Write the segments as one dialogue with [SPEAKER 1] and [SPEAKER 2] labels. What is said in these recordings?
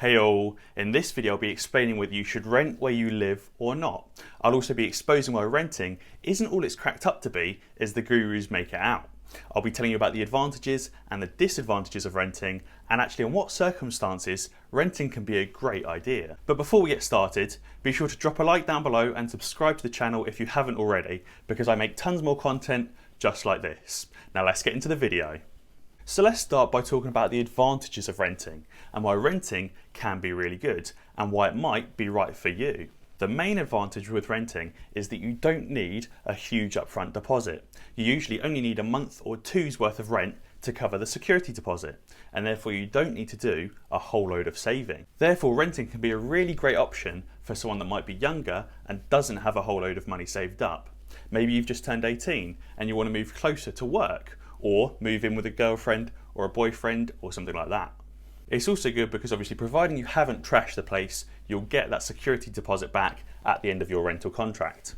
[SPEAKER 1] Hey all, in this video I'll be explaining whether you should rent where you live or not. I'll also be exposing why renting isn't all it's cracked up to be as the gurus make it out. I'll be telling you about the advantages and the disadvantages of renting and actually in what circumstances renting can be a great idea. But before we get started, be sure to drop a like down below and subscribe to the channel if you haven't already because I make tons more content just like this. Now let's get into the video. So let's start by talking about the advantages of renting and why renting can be really good and why it might be right for you. The main advantage with renting is that you don't need a huge upfront deposit. You usually only need a month or two's worth of rent to cover the security deposit, and therefore you don't need to do a whole load of saving. Therefore renting can be a really great option for someone that might be younger and doesn't have a whole load of money saved up. Maybe you've just turned 18 and you want to move closer to work, or move in with a girlfriend or a boyfriend or something like that. It's also good because obviously providing you haven't trashed the place, you'll get that security deposit back at the end of your rental contract.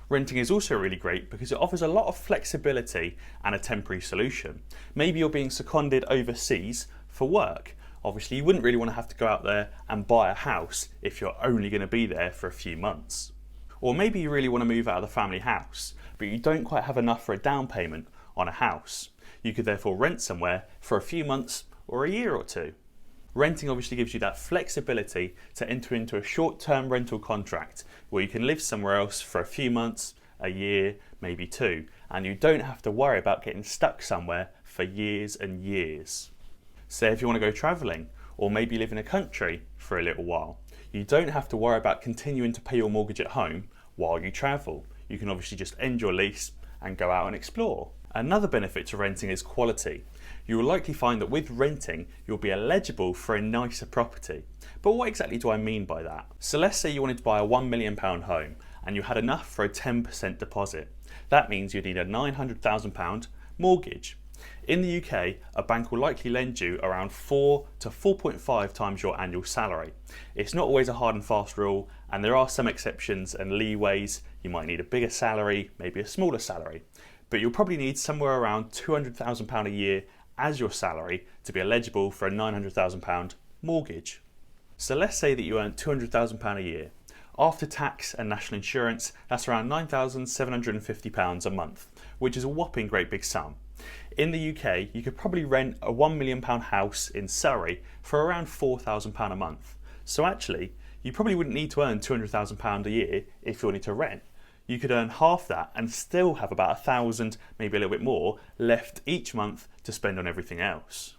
[SPEAKER 1] Renting is also really great because it offers a lot of flexibility and a temporary solution. Maybe you're being seconded overseas for work. Obviously you wouldn't really want to have to go out there and buy a house if you're only going to be there for a few months. Or maybe you really want to move out of the family house, but you don't quite have enough for a down payment on a house. You could therefore rent somewhere for a few months or a year or two. Renting obviously gives you that flexibility to enter into a short-term rental contract where you can live somewhere else for a few months, a year, maybe two, and you don't have to worry about getting stuck somewhere for years and years. Say if you want to go travelling or maybe live in a country for a little while, you don't have to worry about continuing to pay your mortgage at home while you travel. You can obviously just end your lease and go out and explore. Another benefit to renting is quality. You will likely find that with renting, you'll be eligible for a nicer property. But what exactly do I mean by that? So let's say you wanted to buy a £1 million home and you had enough for a 10% deposit. That means you'd need a £900,000 mortgage. In the UK, a bank will likely lend you around 4 to 4.5 times your annual salary. It's not always a hard and fast rule, and there are some exceptions and leeways. You might need a bigger salary, maybe a smaller salary. But you'll probably need somewhere around £200,000 a year as your salary to be eligible for a £900,000 mortgage. So let's say that you earn £200,000 a year. After tax and national insurance, that's around £9,750 a month, which is a whopping great big sum. In the UK, you could probably rent a £1 million house in Surrey for around £4,000 a month. So actually, you probably wouldn't need to earn £200,000 a year if you wanted to rent. You could earn half that and still have about £1,000, maybe a little bit more, left each month to spend on everything else.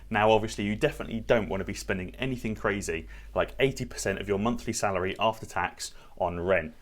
[SPEAKER 1] Now obviously you definitely don't want to be spending anything crazy like 80% of your monthly salary after tax on rent.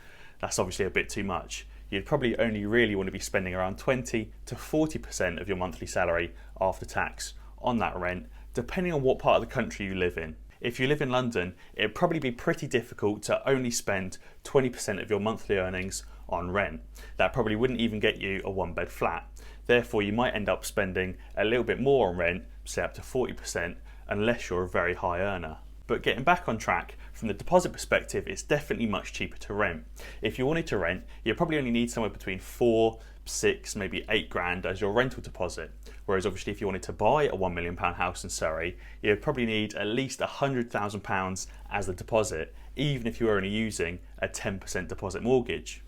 [SPEAKER 1] That's obviously a bit too much. You'd probably only really want to be spending around 20 to 40% of your monthly salary after tax on that rent, depending on what part of the country you live in. If you live in London, it'd probably be pretty difficult to only spend 20% of your monthly earnings on rent. That probably wouldn't even get you a one-bed flat. Therefore, you might end up spending a little bit more on rent, say up to 40%, unless you're a very high earner. But getting back on track, from the deposit perspective, it's definitely much cheaper to rent. If you wanted to rent, you probably only need somewhere between 4, 6, maybe 8 grand as your rental deposit. Whereas obviously if you wanted to buy a £1 million house in Surrey, you'd probably need at least £100,000 as the deposit, even if you were only using a 10% deposit mortgage.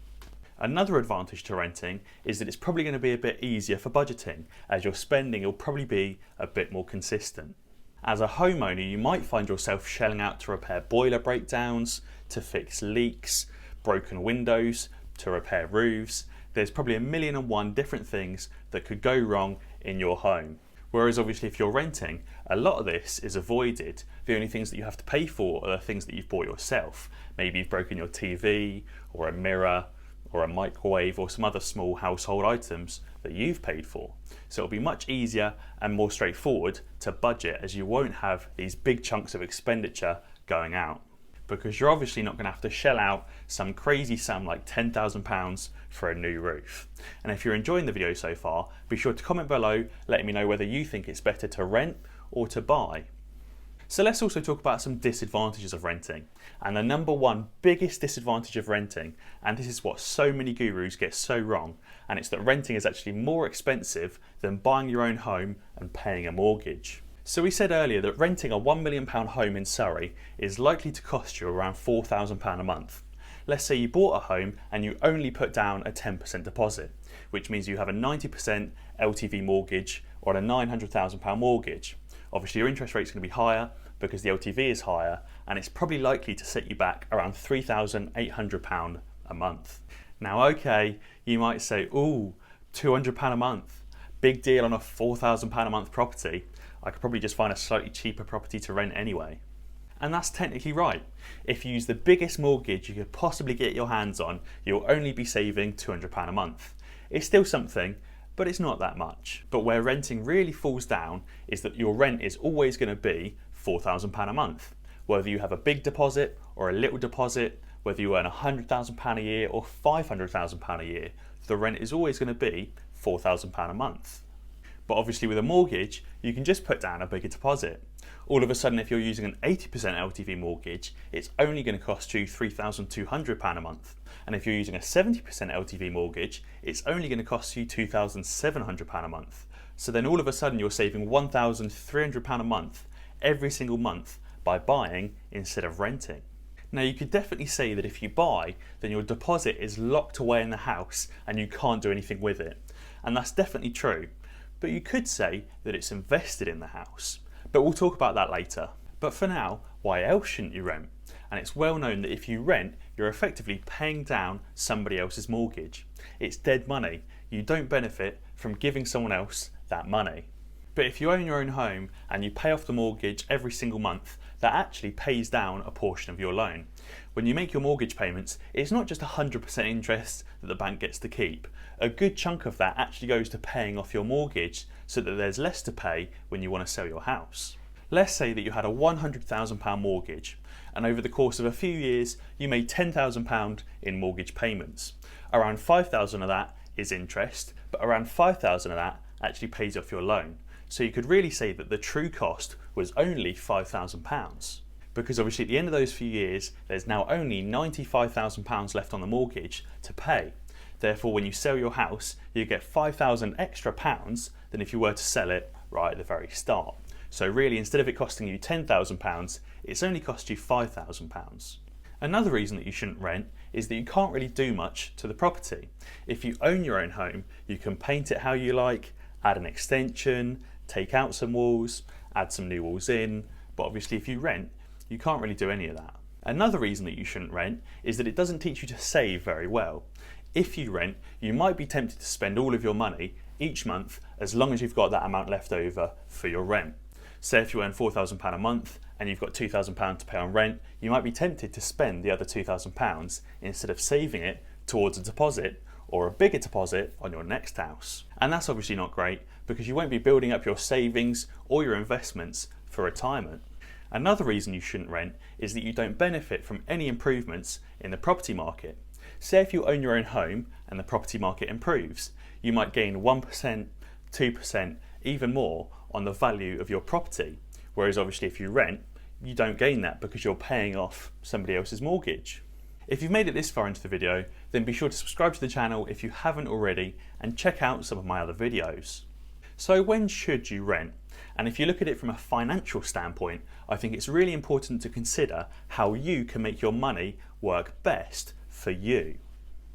[SPEAKER 1] Another advantage to renting is that it's probably going to be a bit easier for budgeting, as your spending will probably be a bit more consistent. As a homeowner, you might find yourself shelling out to repair boiler breakdowns, to fix leaks, broken windows, to repair roofs. There's probably 1,000,001 different things that could go wrong in your home. Whereas obviously if you're renting, a lot of this is avoided. The only things that you have to pay for are the things that you've bought yourself. Maybe you've broken your TV, or a mirror, or a microwave, or some other small household items that you've paid for. So it'll be much easier and more straightforward to budget, as you won't have these big chunks of expenditure going out. Because you're obviously not going to have to shell out some crazy sum like £10,000 for a new roof. And if you're enjoying the video so far, be sure to comment below letting me know whether you think it's better to rent or to buy. So let's also talk about some disadvantages of renting. And the number one biggest disadvantage of renting, and this is what so many gurus get so wrong, and it's that renting is actually more expensive than buying your own home and paying a mortgage. So we said earlier that renting a £1 million home in Surrey is likely to cost you around £4,000 a month. Let's say you bought a home and you only put down a 10% deposit, which means you have a 90% LTV mortgage or a £900,000 mortgage. Obviously your interest rate is going to be higher because the LTV is higher, and it's probably likely to set you back around £3,800 a month. Now okay, you might say, ooh, £200 a month, big deal on a £4,000 a month property. I could probably just find a slightly cheaper property to rent anyway. And that's technically right. If you use the biggest mortgage you could possibly get your hands on, you'll only be saving £200 a month. It's still something, but it's not that much. But where renting really falls down is that your rent is always going to be £4,000 a month. Whether you have a big deposit or a little deposit, whether you earn £100,000 a year or £500,000 a year, the rent is always going to be £4,000 a month. But obviously with a mortgage, you can just put down a bigger deposit. All of a sudden, if you're using an 80% LTV mortgage, it's only going to cost you £3,200 a month. And if you're using a 70% LTV mortgage, it's only going to cost you £2,700 a month. So then all of a sudden you're saving £1,300 a month every single month by buying instead of renting. Now you could definitely say that if you buy, then your deposit is locked away in the house and you can't do anything with it. And that's definitely true. But you could say that it's invested in the house. But we'll talk about that later. But for now, why else shouldn't you rent? And it's well known that if you rent, you're effectively paying down somebody else's mortgage. It's dead money. You don't benefit from giving someone else that money. But if you own your own home and you pay off the mortgage every single month, that actually pays down a portion of your loan. When you make your mortgage payments, it's not just 100% interest that the bank gets to keep. A good chunk of that actually goes to paying off your mortgage so that there's less to pay when you want to sell your house. Let's say that you had a £100,000 mortgage, and over the course of a few years you made £10,000 in mortgage payments. Around £5,000 of that is interest, but around £5,000 of that actually pays off your loan. So you could really say that the true cost was only £5,000. Because obviously at the end of those few years, there's now only £95,000 left on the mortgage to pay. Therefore, when you sell your house, you get £5,000 extra pounds than if you were to sell it right at the very start. So really, instead of it costing you £10,000, it's only cost you £5,000. Another reason that you shouldn't rent is that you can't really do much to the property. If you own your own home, you can paint it how you like, add an extension, take out some walls, add some new walls in, but obviously if you rent, you can't really do any of that. Another reason that you shouldn't rent is that it doesn't teach you to save very well. If you rent, you might be tempted to spend all of your money each month as long as you've got that amount left over for your rent. Say if you earn £4,000 a month and you've got £2,000 to pay on rent, you might be tempted to spend the other £2,000 instead of saving it towards a deposit or a bigger deposit on your next house. And that's obviously not great because you won't be building up your savings or your investments for retirement. Another reason you shouldn't rent is that you don't benefit from any improvements in the property market. Say if you own your own home and the property market improves, you might gain 1%, 2%, even more on the value of your property. Whereas obviously if you rent, you don't gain that because you're paying off somebody else's mortgage. If you've made it this far into the video, then be sure to subscribe to the channel if you haven't already and check out some of my other videos. So when should you rent? And if you look at it from a financial standpoint, I think it's really important to consider how you can make your money work best for you.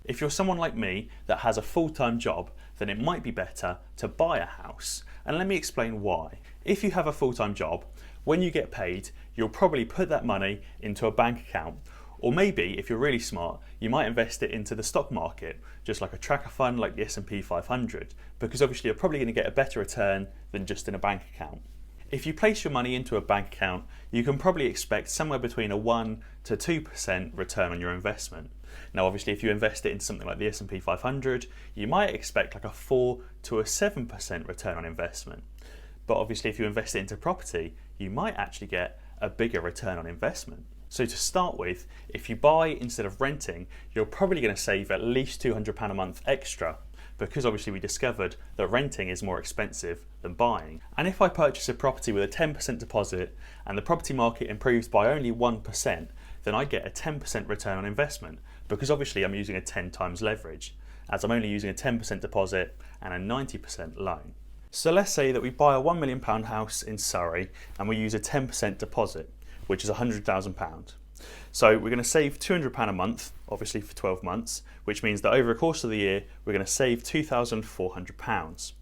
[SPEAKER 1] If you're someone like me that has a full-time job, then it might be better to buy a house. And let me explain why. If you have a full-time job, when you get paid, you'll probably put that money into a bank account. Or maybe, if you're really smart, you might invest it into the stock market, just like a tracker fund like the S&P 500, because obviously you're probably going to get a better return than just in a bank account. If you place your money into a bank account, you can probably expect somewhere between a 1 to 2% return on your investment. Now obviously if you invest it in something like the S&P 500, you might expect like a 4 to a 7% return on investment. But obviously if you invest it into property, you might actually get a bigger return on investment. So to start with, if you buy instead of renting, you're probably going to save at least £200 a month extra, because obviously we discovered that renting is more expensive than buying. And if I purchase a property with a 10% deposit and the property market improves by only 1%, then I get a 10% return on investment, because obviously I'm using a 10 times leverage, as I'm only using a 10% deposit and a 90% loan. So let's say that we buy a £1 million house in Surrey and we use a 10% deposit, which is £100,000. So we're going to save £200 a month, obviously for 12 months, which means that over the course of the year, we're going to save £2,400.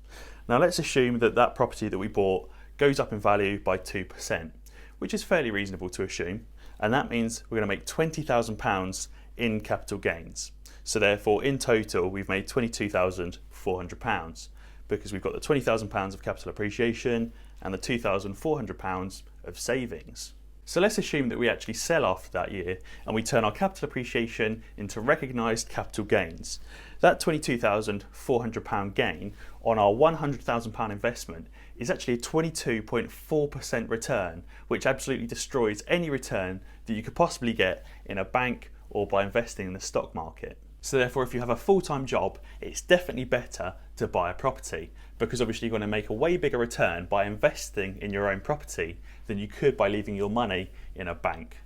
[SPEAKER 1] Now let's assume that that property that we bought goes up in value by 2%, which is fairly reasonable to assume, and that means we're going to make £20,000 in capital gains. So therefore, in total, we've made £22,400 because we've got the £20,000 of capital appreciation and the £2,400 of savings. So let's assume that we actually sell after that year and we turn our capital appreciation into recognised capital gains. That £22,400 gain on our £100,000 investment is actually a 22.4% return, which absolutely destroys any return that you could possibly get in a bank or by investing in the stock market. So therefore, if you have a full-time job, it's definitely better to buy a property because obviously you're going to make a way bigger return by investing in your own property than you could by leaving your money in a bank.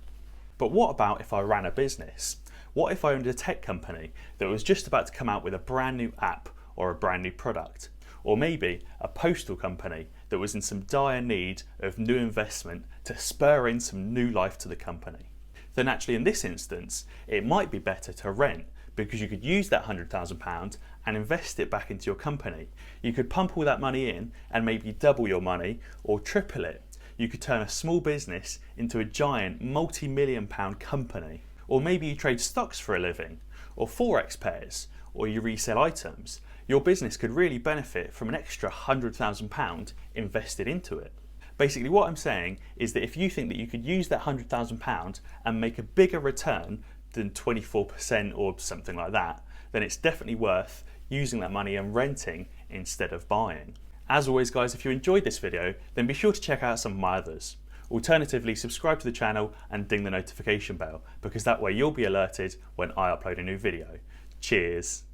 [SPEAKER 1] But what about if I ran a business? What if I owned a tech company that was just about to come out with a brand new app or a brand new product? Or maybe a postal company that was in some dire need of new investment to spur in some new life to the company? Then actually in this instance, it might be better to rent because you could use that £100,000 and invest it back into your company. You could pump all that money in and maybe double your money or triple it. You could turn a small business into a giant multi-million pound company. Or maybe you trade stocks for a living, or forex pairs, or you resell items. Your business could really benefit from an extra £100,000 invested into it. Basically what I'm saying is that if you think that you could use that £100,000 and make a bigger return than 24% or something like that, then it's definitely worth using that money and renting instead of buying. As always guys, if you enjoyed this video, then be sure to check out some of my others. Alternatively, subscribe to the channel and ding the notification bell because that way you'll be alerted when I upload a new video. Cheers!